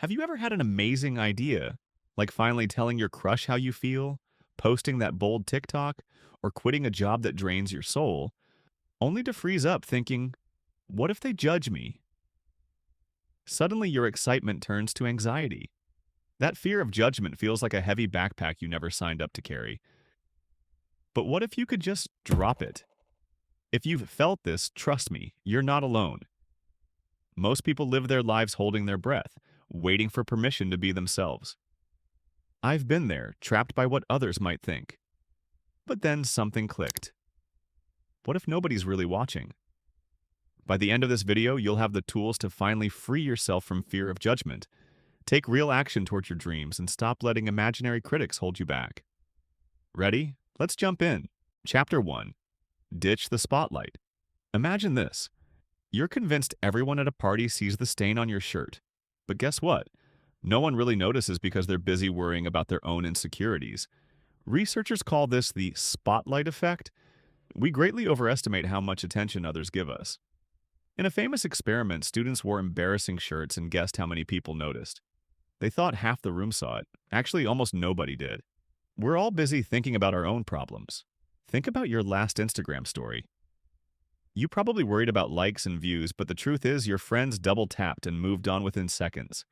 Have you ever had an amazing idea, like finally telling your crush how you feel, posting that bold TikTok, or quitting a job that drains your soul, only to freeze up thinking, what if they judge me? Suddenly, your excitement turns to anxiety. That fear of judgment feels like a heavy backpack you never signed up to carry. But what if you could just drop it? If you've felt this, trust me, you're not alone. Most people live their lives holding their breath, waiting for permission to be themselves. I've been there, trapped by what others might think. But then something clicked. What if nobody's really watching? By the end of this video, you'll have the tools to finally free yourself from fear of judgment. Take real action towards your dreams and stop letting imaginary critics hold you back. Ready? Let's jump in. Chapter 1. Ditch the spotlight. Imagine this. You're convinced everyone at a party sees the stain on your shirt. But guess what? No one really notices because they're busy worrying about their own insecurities. Researchers call this the spotlight effect. We greatly overestimate how much attention others give us. In a famous experiment, students wore embarrassing shirts and guessed how many people noticed. They thought half the room saw it. Actually, almost nobody did. We're all busy thinking about our own problems. Think about your last Instagram story. You probably worried about likes and views, but the truth is your friends double-tapped and moved on within seconds.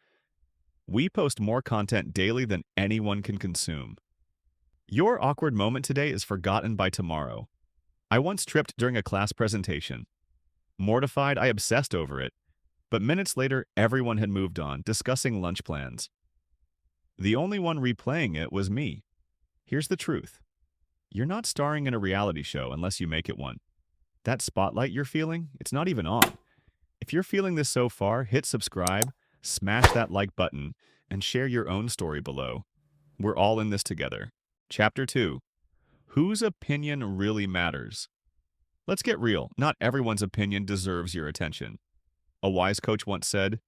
We post more content daily than anyone can consume. Your awkward moment today is forgotten by tomorrow. I once tripped during a class presentation. Mortified, I obsessed over it. But minutes later, everyone had moved on, discussing lunch plans. The only one replaying it was me. Here's the truth. You're not starring in a reality show unless you make it one. That spotlight you're feeling, it's not even on. If you're feeling this so far, hit subscribe, smash that like button, and share your own story below. We're all in this together. Chapter 2. Whose opinion really matters? Let's get real. Not everyone's opinion deserves your attention. A wise coach once said,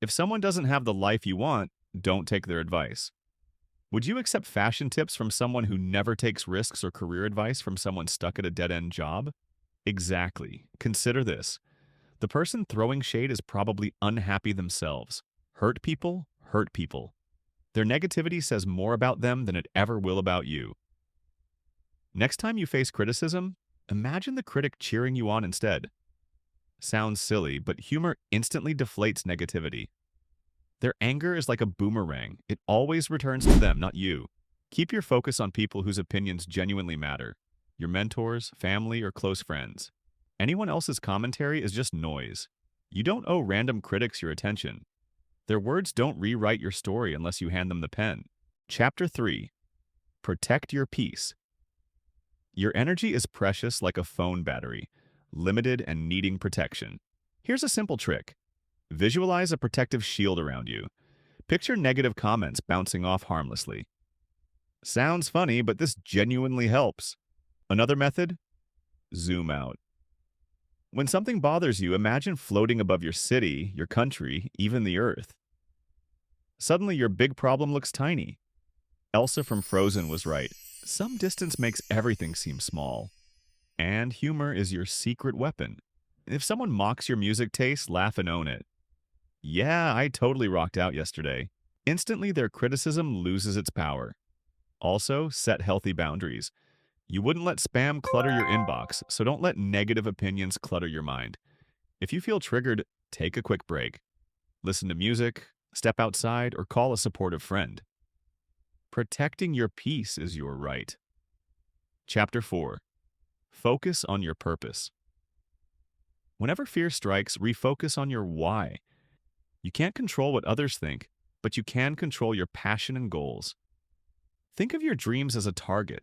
if someone doesn't have the life you want, don't take their advice. Would you accept fashion tips from someone who never takes risks or career advice from someone stuck at a dead-end job? Exactly. Consider this. The person throwing shade is probably unhappy themselves. Hurt people hurt people. Their negativity says more about them than it ever will about you. Next time you face criticism, imagine the critic cheering you on instead. Sounds silly, but humor instantly deflates negativity. Their anger is like a boomerang. It always returns to them, not you. Keep your focus on people whose opinions genuinely matter. Your mentors, family, or close friends. Anyone else's commentary is just noise. You don't owe random critics your attention. Their words don't rewrite your story unless you hand them the pen. Chapter 3. Protect your peace. Your energy is precious like a phone battery, limited and needing protection. Here's a simple trick. Visualize a protective shield around you. Picture negative comments bouncing off harmlessly. Sounds funny, but this genuinely helps. Another method? Zoom out. When something bothers you, imagine floating above your city, your country, even the earth. Suddenly, your big problem looks tiny. Elsa from Frozen was right. Some distance makes everything seem small. And humor is your secret weapon. If someone mocks your music taste, laugh and own it. Yeah, I totally rocked out yesterday. Instantly, their criticism loses its power. Also, set healthy boundaries. You wouldn't let spam clutter your inbox, so don't let negative opinions clutter your mind. If you feel triggered, take a quick break. Listen to music, step outside, or call a supportive friend. Protecting your peace is your right. Chapter 4. Focus on your purpose. Whenever fear strikes, refocus on your why. You can't control what others think, but you can control your passion and goals. Think of your dreams as a target.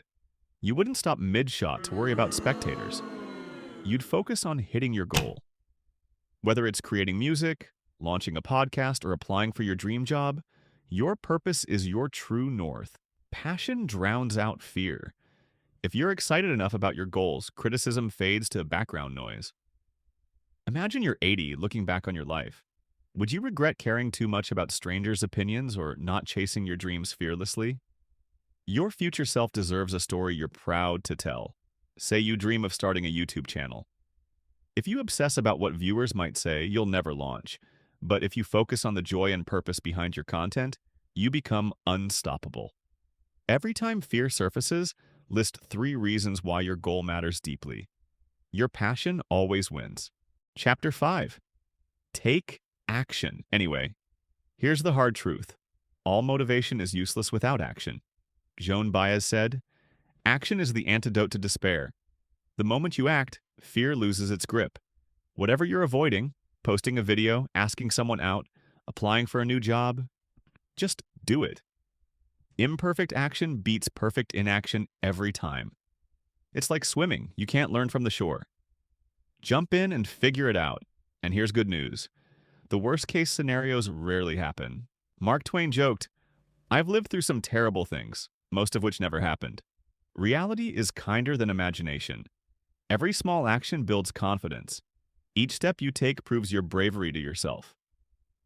You wouldn't stop mid-shot to worry about spectators. You'd focus on hitting your goal. Whether it's creating music, launching a podcast, or applying for your dream job, your purpose is your true north. Passion drowns out fear. If you're excited enough about your goals, criticism fades to background noise. Imagine you're 80 looking back on your life. Would you regret caring too much about strangers' opinions or not chasing your dreams fearlessly? Your future self deserves a story you're proud to tell. Say you dream of starting a YouTube channel. If you obsess about what viewers might say, you'll never launch. But if you focus on the joy and purpose behind your content, you become unstoppable. Every time fear surfaces, list 3 reasons why your goal matters deeply. Your passion always wins. Chapter 5. Take action. Anyway, here's the hard truth. All motivation is useless without action. Joan Baez said, "Action is the antidote to despair. The moment you act, fear loses its grip. Whatever you're avoiding, posting a video, asking someone out, applying for a new job, just do it. Imperfect action beats perfect inaction every time. It's like swimming. You can't learn from the shore. Jump in and figure it out. And here's good news. The worst-case scenarios rarely happen. Mark Twain joked, "I've lived through some terrible things, most of which never happened." Reality is kinder than imagination. Every small action builds confidence. Each step you take proves your bravery to yourself.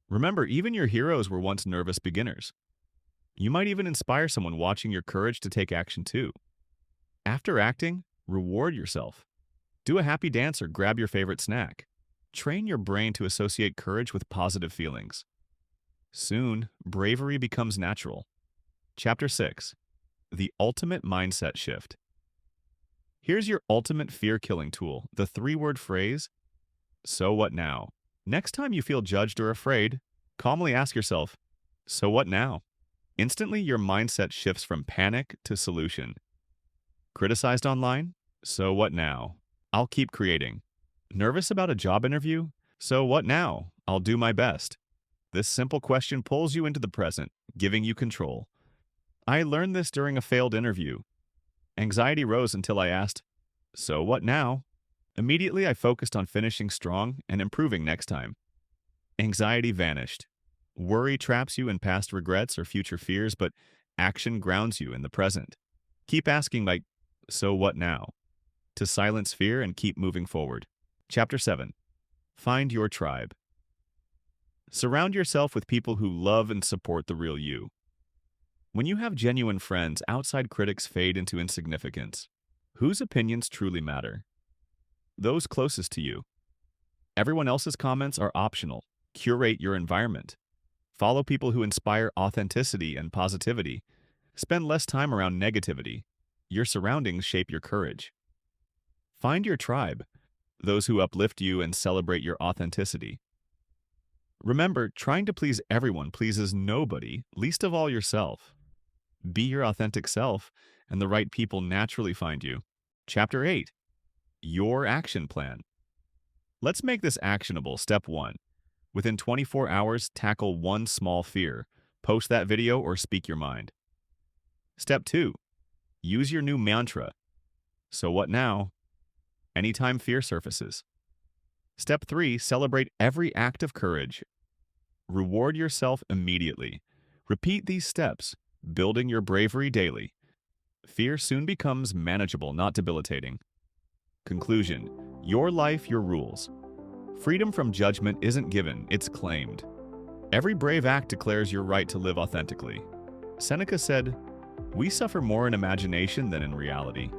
Remember, even your heroes were once nervous beginners. You might even inspire someone watching your courage to take action too. After acting, reward yourself. Do a happy dance or grab your favorite snack. Train your brain to associate courage with positive feelings. Soon, bravery becomes natural. Chapter 6. The Ultimate Mindset Shift. Here's your ultimate fear-killing tool, the 3-word phrase, "So what now?" Next time you feel judged or afraid, calmly ask yourself, "So what now?" Instantly, your mindset shifts from panic to solution. Criticized online? So what now? I'll keep creating. Nervous about a job interview? So what now? I'll do my best. This simple question pulls you into the present, giving you control. I learned this during a failed interview. Anxiety rose until I asked, "So what now?" Immediately, I focused on finishing strong and improving next time. Anxiety vanished. Worry traps you in past regrets or future fears, but action grounds you in the present. Keep asking like, "So what now?" to silence fear and keep moving forward. Chapter 7. Find your tribe. Surround yourself with people who love and support the real you. When you have genuine friends, outside critics fade into insignificance. Whose opinions truly matter? Those closest to you. Everyone else's comments are optional. Curate your environment. Follow people who inspire authenticity and positivity. Spend less time around negativity. Your surroundings shape your courage. Find your tribe, those who uplift you and celebrate your authenticity. Remember, trying to please everyone pleases nobody, least of all yourself. Be your authentic self, and the right people naturally find you. Chapter 8. Your action plan. Let's make this actionable. Step 1. Within 24 hours, tackle one small fear. Post that video or speak your mind. Step 2. Use your new mantra. So what now? Anytime fear surfaces. Step 3. Celebrate every act of courage. Reward yourself immediately. Repeat these steps, building your bravery daily. Fear soon becomes manageable, not debilitating. Conclusion. Your life, your rules. Freedom from judgment isn't given, it's claimed. Every brave act declares your right to live authentically. Seneca said, "We suffer more in imagination than in reality."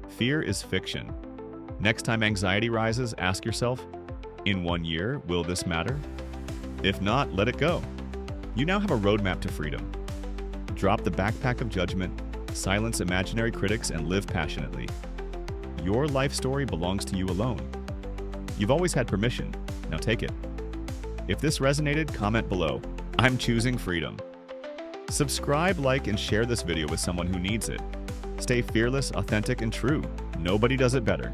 Fear is fiction. Next time anxiety rises, ask yourself, in 1 year, will this matter? If not, let it go. You now have a roadmap to freedom. Drop the backpack of judgment, silence imaginary critics, and live passionately. Your life story belongs to you alone. You've always had permission. Now take it. If this resonated, comment below. I'm choosing freedom. Subscribe, like, and share this video with someone who needs it. Stay fearless, authentic, and true. Nobody does it better.